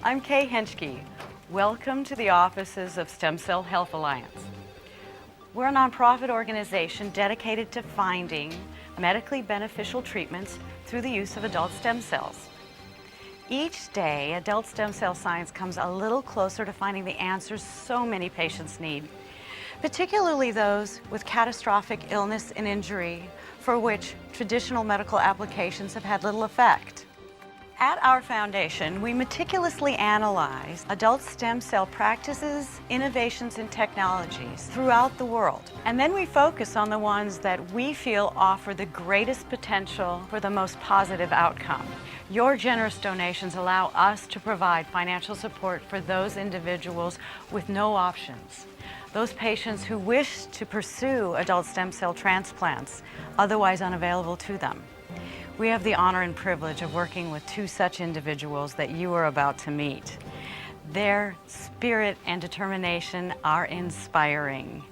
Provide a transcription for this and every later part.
I'm Kay Henschke. Welcome to the offices of Stem Cell Health Alliance. We're a nonprofit organization dedicated to finding medically beneficial treatments through the use of adult stem cells. Each day, adult stem cell science comes a little closer to finding the answers so many patients need, particularly those with catastrophic illness and injury for which traditional medical applications have had little effect. At our foundation, we meticulously analyze adult stem cell practices, innovations, and technologies throughout the world. And then we focus on the ones that we feel offer the greatest potential for the most positive outcome. Your generous donations allow us to provide financial support for those individuals with no options, those patients who wish to pursue adult stem cell transplants, otherwise unavailable to them. We have the honor and privilege of working with two such individuals that you are about to meet. Their spirit and determination are inspiring,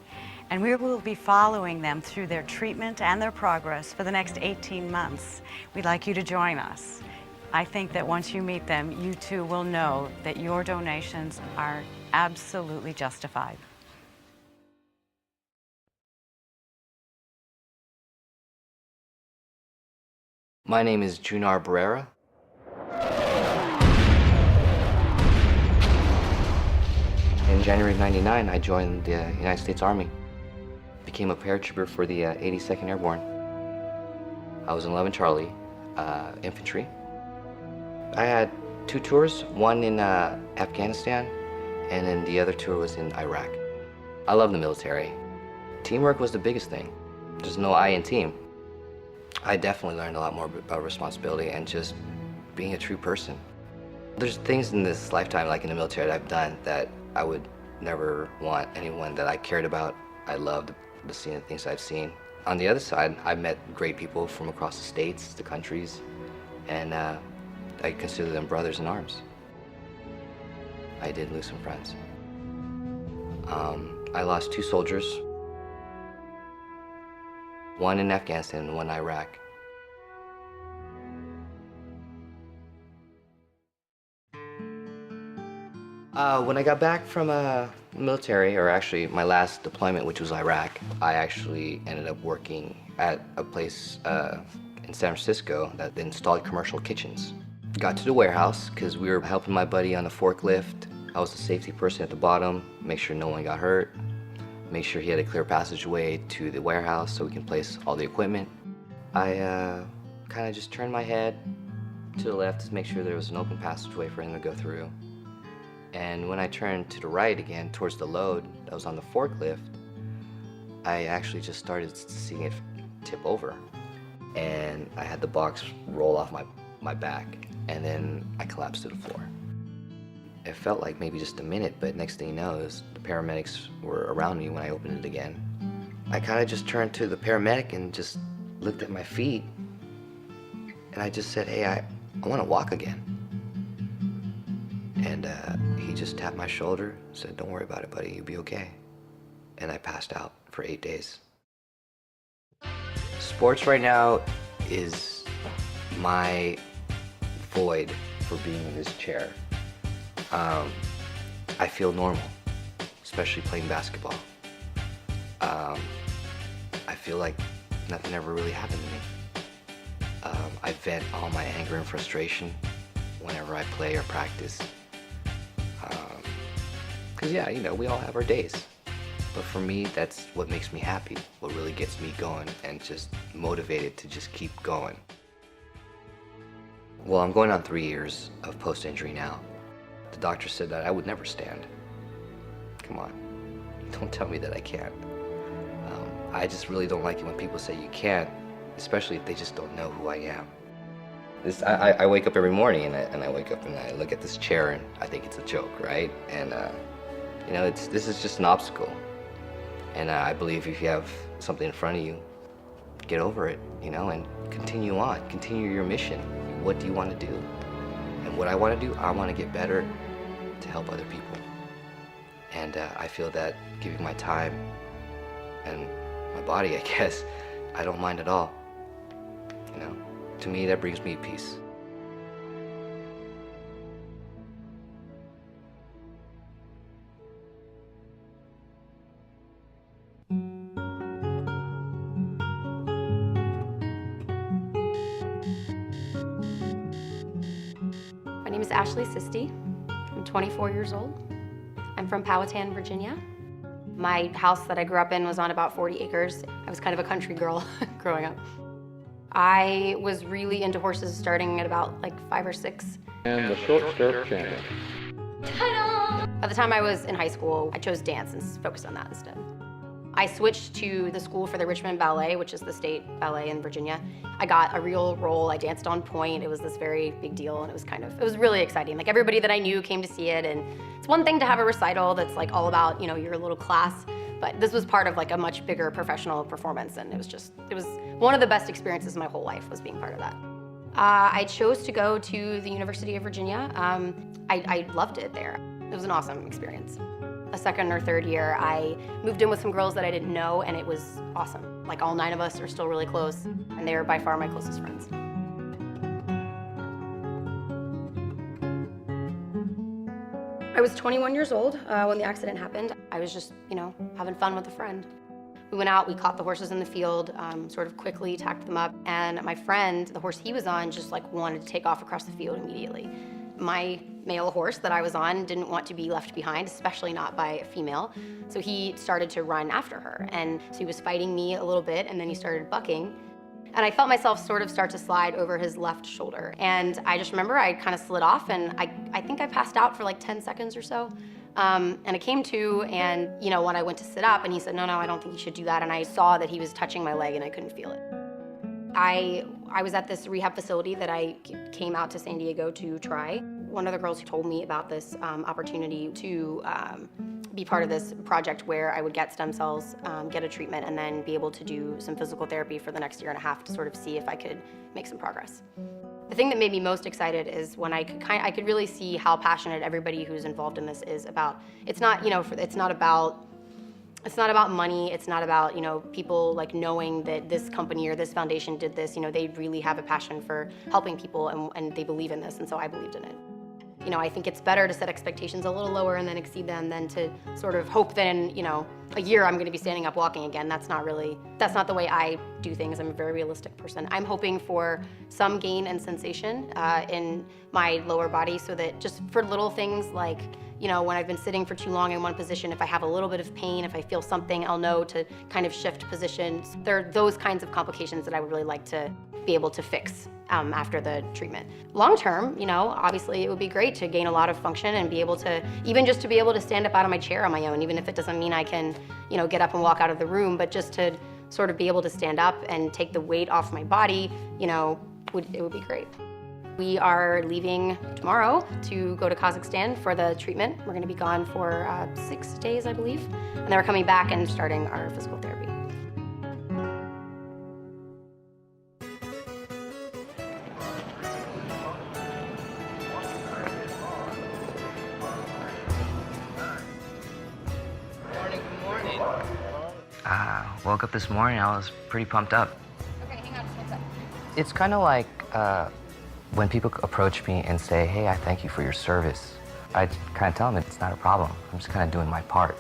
and we will be following them through their treatment and their progress for the next 18 months. We'd like you to join us. I think that once you meet them, you too will know that your donations are absolutely justified. My name is Junar Barrera. In January of '99, I joined the United States Army. Became a paratrooper for the 82nd Airborne. I was in 11 Charlie, infantry. I had two tours, one in Afghanistan, and then the other tour was in Iraq. I love the military. Teamwork was the biggest thing. There's no I in team. I definitely learned a lot more about responsibility and just being a true person. There's things in this lifetime, like in the military, that I've done that I would never want anyone that I cared about. I loved the seeing the things I've seen. On the other side, I've met great people from across the states, the countries, and I consider them brothers in arms. I did lose some friends. I lost two soldiers, one in Afghanistan and one in Iraq. When I got back from the military, or actually my last deployment, which was Iraq, I actually ended up working at a place in San Francisco that installed commercial kitchens. Got to the warehouse because we were helping my buddy on the forklift. I was the safety person at the bottom, make sure no one got hurt, make sure he had a clear passageway to the warehouse so we can place all the equipment. I kind of just turned my head to the left to make sure there was an open passageway for him to go through. And when I turned to the right again towards the load that was on the forklift, I actually just started seeing it tip over. And I had the box roll off my back, and then I collapsed to the floor. It felt like maybe just a minute, but next thing you know, the paramedics were around me when I opened it again. I kind of just turned to the paramedic and just looked at my feet, and I just said, hey, I want to walk again. And he just tapped my shoulder, said, don't worry about it, buddy, you'll be okay. And I passed out for 8 days. Sports right now is my void for being in this chair. I feel normal, especially playing basketball. I feel like nothing ever really happened to me. I vent all my anger and frustration whenever I play or practice. Because yeah, you know, we all have our days. But for me, that's what makes me happy, what really gets me going and just motivated to just keep going. Well, I'm going on 3 years of post-injury now. The doctor said that I would never stand. Come on, don't tell me that I can't. I just really don't like it when people say you can't, especially if they just don't know who I am. I wake up every morning and I wake up and I look at this chair and I think it's a joke, right? And you know, this is just an obstacle. And I believe if you have something in front of you, get over it, you know, and continue on, continue your mission. What do you want to do? And what I want to do, I want to get better to help other people. And I feel that giving my time and my body, I guess, I don't mind at all. You know, to me, that brings me peace. name is Ashley Sisti. I'm 24 years old. I'm from Powhatan, Virginia. My house that I grew up in was on about 40 acres. I was kind of a country girl growing up. I was really into horses starting at about like 5 or 6. And the short stirrup champion. Ta-da! By the time I was in high school, I chose dance and focused on that instead. I switched to the school for the Richmond Ballet, which is the state ballet in Virginia. I got a real role. I danced on point. It was this very big deal, and it was really exciting. Like, everybody that I knew came to see it, and it's one thing to have a recital that's like all about, you know, your little class, but this was part of like a much bigger professional performance, and it was one of the best experiences of my whole life, was being part of that. I chose to go to the University of Virginia. I loved it there. It was an awesome experience. A second or third year, I moved in with some girls that I didn't know, and it was awesome. Like, all 9 of us are still really close, and they are by far my closest friends. I was 21 years old when the accident happened. I was just, you know, having fun with a friend. We went out, we caught the horses in the field, sort of quickly tacked them up, and my friend, the horse he was on, just like wanted to take off across the field immediately. My male horse that I was on didn't want to be left behind, especially not by a female, so he started to run after her. And so he was fighting me a little bit, and then he started bucking. And I felt myself sort of start to slide over his left shoulder. And I just remember I kind of slid off, and I think I passed out for like 10 seconds or so. And I came to, and you know, when I went to sit up, and he said, no, I don't think you should do that. And I saw that he was touching my leg, and I couldn't feel it. I was at this rehab facility that I came out to San Diego to try. One of the girls who told me about this opportunity to be part of this project where I would get stem cells, get a treatment, and then be able to do some physical therapy for the next year and a half to sort of see if I could make some progress. The thing that made me most excited is when I could really see how passionate everybody who's involved in this is about. It's not, you know, it's not about money. It's not about, you know, people like knowing that this company or this foundation did this. You know, they really have a passion for helping people, and they believe in this, and so I believed in it. You know, I think it's better to set expectations a little lower and then exceed them than to sort of hope that in, you know, a year I'm going to be standing up walking again. That's not the way I do things. I'm a very realistic person. I'm hoping for some gain and sensation in my lower body, so that just for little things like, you know, when I've been sitting for too long in one position, if I have a little bit of pain, if I feel something, I'll know to kind of shift positions. There are those kinds of complications that I would really like to be able to fix after the treatment. Long term, you know, obviously it would be great to gain a lot of function and be able to, even just to be able to stand up out of my chair on my own, even if it doesn't mean I can, you know, get up and walk out of the room, but just to sort of be able to stand up and take the weight off my body, you know, it would be great. We are leaving tomorrow to go to Kazakhstan for the treatment. We're going to be gone for 6 days, I believe. And then we're coming back and starting our physical therapy. Woke up this morning, I was pretty pumped up. Okay, hang on, just 1 second. It's kind of like when people approach me and say, hey, I thank you for your service. I kind of tell them it's not a problem. I'm just kind of doing my part.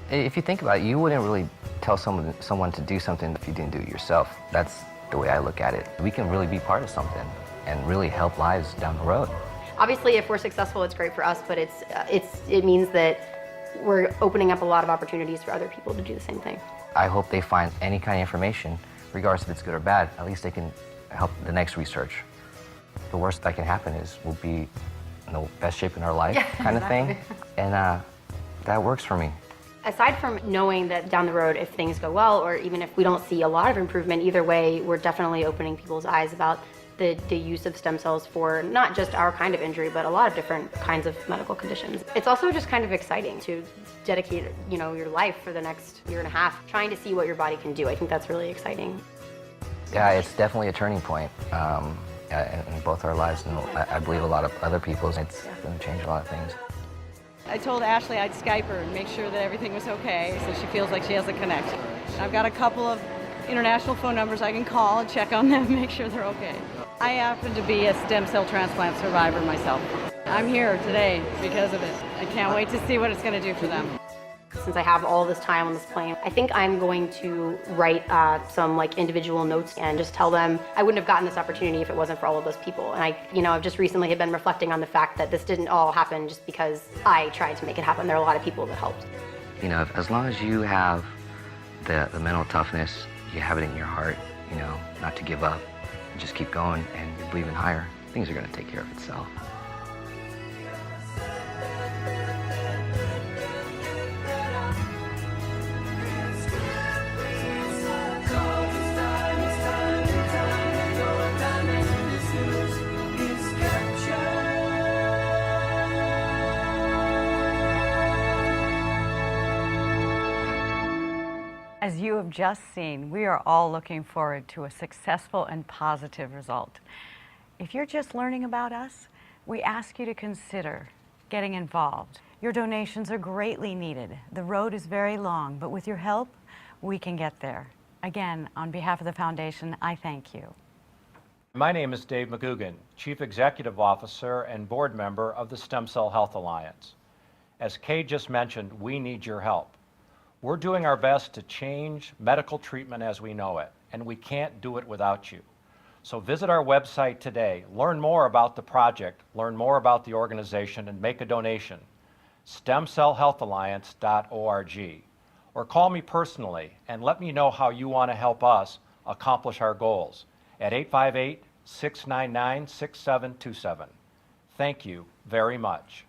If you think about it, you wouldn't really tell someone to do something if you didn't do it yourself. That's the way I look at it. We can really be part of something and really help lives down the road. Obviously, if we're successful, it's great for us, but it means that we're opening up a lot of opportunities for other people to do the same thing. I hope they find any kind of information, regardless if it's good or bad. At least they can help the next research. The worst that can happen is we'll be in the best shape in our life, kind of thing. And that works for me. Aside from knowing that down the road, if things go well, or even if we don't see a lot of improvement, either way, we're definitely opening people's eyes about the use of stem cells for not just our kind of injury, but a lot of different kinds of medical conditions. It's also just kind of exciting to dedicate, you know, your life for the next year and a half, trying to see what your body can do. I think that's really exciting. Yeah, it's definitely a turning point in both our lives, and I believe a lot of other people's. It's going to change a lot of things. I told Ashley I'd Skype her and make sure that everything was okay, so she feels like she has a connection. I've got a couple of international phone numbers I can call and check on them, make sure they're okay. I happen to be a stem cell transplant survivor myself. I'm here today because of it. I can't wait to see what it's going to do for them. since I have all this time on this plane, I think I'm going to write some like individual notes and just tell them I wouldn't have gotten this opportunity if it wasn't for all of those people. And I've just recently have been reflecting on the fact that this didn't all happen just because I tried to make it happen. There are a lot of people that helped. As long as you have the mental toughness, you have it in your heart, not to give up, and just keep going, and you believe in higher, things are going to take care of itself. As you have just seen, we are all looking forward to a successful and positive result. If you're just learning about us, we ask you to consider getting involved. Your donations are greatly needed. The road is very long, but with your help, we can get there. Again, on behalf of the foundation, I thank you. My name is Dave McGugan, Chief Executive Officer and Board Member of the Stem Cell Health Alliance. As Kay just mentioned, we need your help. We're doing our best to change medical treatment as we know it, and we can't do it without you. So visit our website today, learn more about the project, learn more about the organization, and make a donation. StemCellHealthAlliance.org. Or call me personally and let me know how you want to help us accomplish our goals at 858-699-6727. Thank you very much.